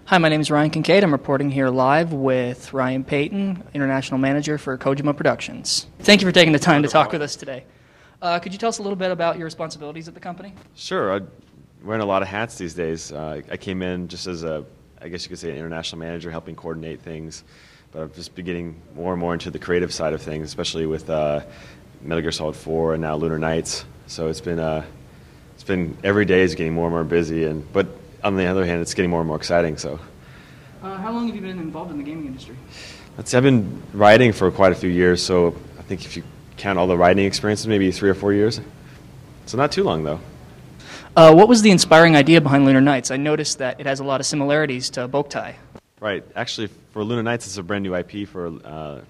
Hi, my name is Ryan Kincaid. I'm reporting here live with Ryan Payton, International Manager for Kojima Productions. Thank you for taking the time to talk with us today. Could you tell us a little bit about your responsibilities at the company? Sure. I'm wearing a lot of hats these days. I came in just as I guess you could say, an international manager, helping coordinate things. But I've just been getting more and more into the creative side of things, especially with Metal Gear Solid 4 and now Lunar Nights. So it's been every day is getting more and more busy, but on the other hand, it's getting more and more exciting. So, how long have you been involved in the gaming industry? I've been writing for quite a few years. So I think if you count all the writing experiences, maybe 3 or 4 years. So not too long though. What was the inspiring idea behind Lunar Nights? I noticed that it has a lot of similarities to Boktai. Right. Actually, for Lunar Nights, it's a brand new IP for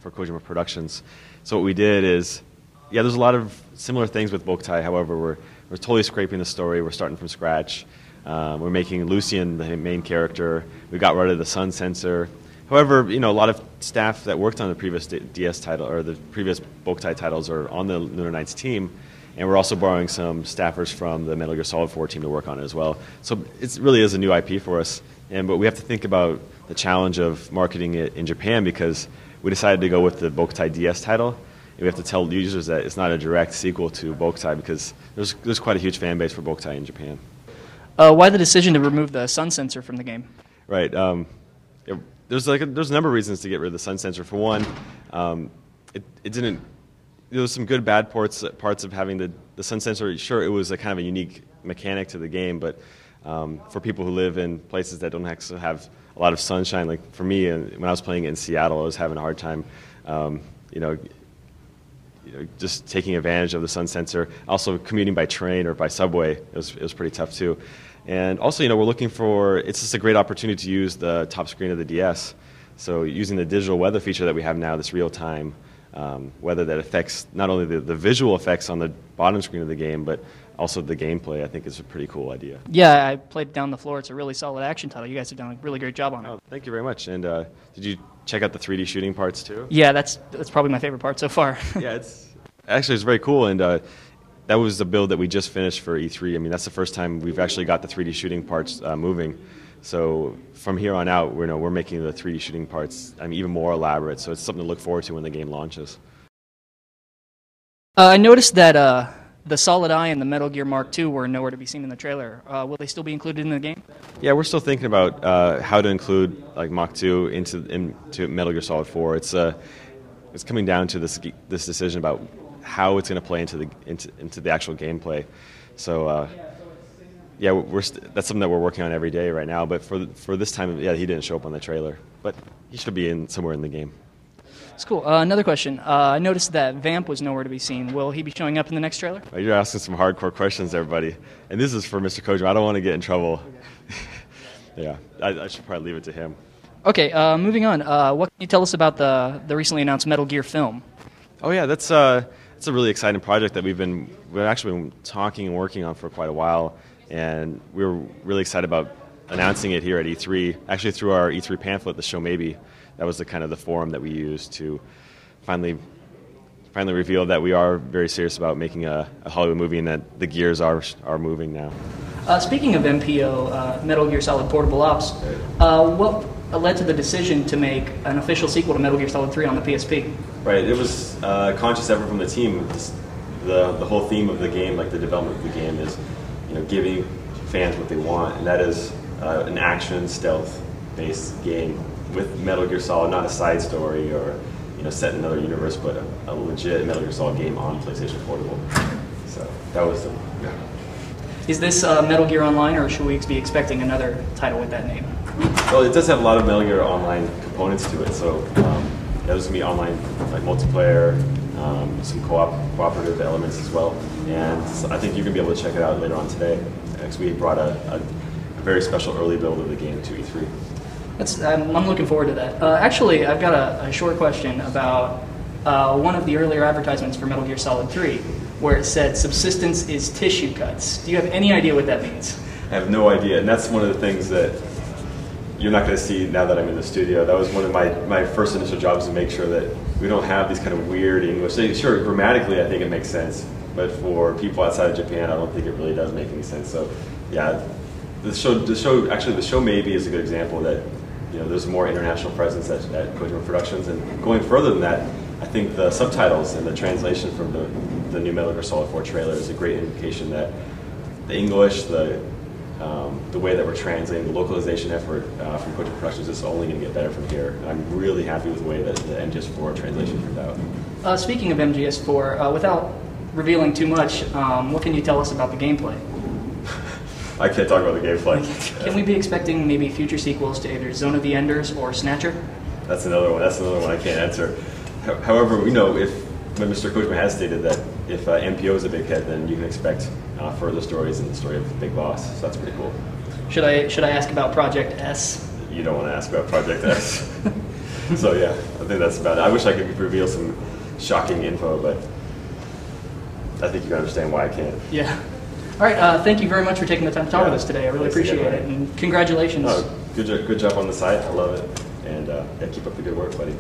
Kojima Productions. So what we did is, there's a lot of similar things with Boktai. However, we're totally scraping the story. We're starting from scratch. We're making Lucian the main character. We got rid of the sun sensor. However, a lot of staff that worked on the previous DS title or the previous Boktai titles are on the Lunar Nights team. And we're also borrowing some staffers from the Metal Gear Solid 4 team to work on it as well. So it really is a new IP for us. But we have to think about the challenge of marketing it in Japan because we decided to go with the Boktai DS title. And we have to tell users that it's not a direct sequel to Boktai because there's quite a huge fan base for Boktai in Japan. Why the decision to remove the sun sensor from the game? Right. There's a number of reasons to get rid of the sun sensor. For one, it didn't. There was some good, bad parts of having the sun sensor. Sure, it was a kind of a unique mechanic to the game, but for people who live in places that don't actually have a lot of sunshine, like for me, when I was playing it in Seattle, I was having a hard time, just taking advantage of the sun sensor. Also, commuting by train or by subway, it was pretty tough too. And also, we're looking for, it's just a great opportunity to use the top screen of the DS. So using the digital weather feature that we have now, this real-time weather that affects not only the visual effects on the bottom screen of the game, but also the gameplay, I think is a pretty cool idea. Yeah, I played Down the Floor. It's a really solid action title. You guys have done a really great job on it. Oh, thank you very much. And did you check out the 3D shooting parts too? Yeah, that's probably my favorite part so far. Yeah, it's very cool. And that was the build that we just finished for E3. I mean, that's the first time we've actually got the 3D shooting parts moving. So from here on out, we're making the 3D shooting parts even more elaborate. So it's something to look forward to when the game launches. I noticed that the Solid Eye and the Metal Gear Mark II were nowhere to be seen in the trailer. Will they still be included in the game? Yeah, we're still thinking about how to include Mark II into Metal Gear Solid 4. It's coming down to this decision about how it's going to play into the actual gameplay. So. That's something that we're working on every day right now. But for this time, he didn't show up on the trailer. But he should be somewhere in the game. It's cool. Another question. I noticed that Vamp was nowhere to be seen. Will he be showing up in the next trailer? You're asking some hardcore questions there, buddy. And this is for Mr. Kojima. I don't want to get in trouble. Yeah, I should probably leave it to him. Okay, moving on. What can you tell us about the recently announced Metal Gear film? Oh, yeah, that's a really exciting project that we've actually been talking and working on for quite a while. And we were really excited about announcing it here at E3, actually through our E3 pamphlet, The Show Maybe. That was the forum that we used to finally reveal that we are very serious about making a Hollywood movie and that the gears are moving now. Speaking of MPO, Metal Gear Solid Portable Ops, what led to the decision to make an official sequel to Metal Gear Solid 3 on the PSP? Right, it was a conscious effort from the team. The whole theme of the game, the development of the game, is giving fans what they want, and that is an action stealth-based game with Metal Gear Solid, not a side story or set in another universe, but a legit Metal Gear Solid game on PlayStation Portable. So that was Is this Metal Gear Online, or should we be expecting another title with that name? Well, it does have a lot of Metal Gear Online components to it, so there's going to be online multiplayer, some cooperative elements as well. And so I think you're going to be able to check it out later on today, because we brought a very special early build of the game to E3. I'm looking forward to that. Actually, I've got a short question about one of the earlier advertisements for Metal Gear Solid 3, where it said, "Subsistence is tissue cuts." Do you have any idea what that means? I have no idea, and that's one of the things that you're not going to see now that I'm in the studio. That was one of my first initial jobs, to make sure that we don't have these kind of weird English. Sure, grammatically I think it makes sense, but for people outside of Japan, I don't think it really does make any sense. So, yeah, the show maybe is a good example that there's more international presence at Kojima Productions, and going further than that, I think the subtitles and the translation from the new Metal Gear Solid 4 trailer is a great indication that the English, the way that we're translating, the localization effort from Kojima Productions is only going to get better from here. And I'm really happy with the way that the MGS4 translation turned out. Speaking of MGS4, without revealing too much, what can you tell us about the gameplay? I can't talk about the gameplay. Can we be expecting maybe future sequels to either Zone of the Enders or Snatcher? That's another one. I can't answer. However, when Mr. Kojima has stated that if MPO is a big hit, then you can expect further stories in the story of Big Boss. So that's pretty cool. Should I ask about Project S? You don't want to ask about Project S. So yeah, I think that's about it. I wish I could reveal some shocking info, but I think you can understand why I can't. Yeah. All right. Thank you very much for taking the time to talk with us today. I really appreciate it, and congratulations. Good job on the site. I love it, and keep up the good work, buddy.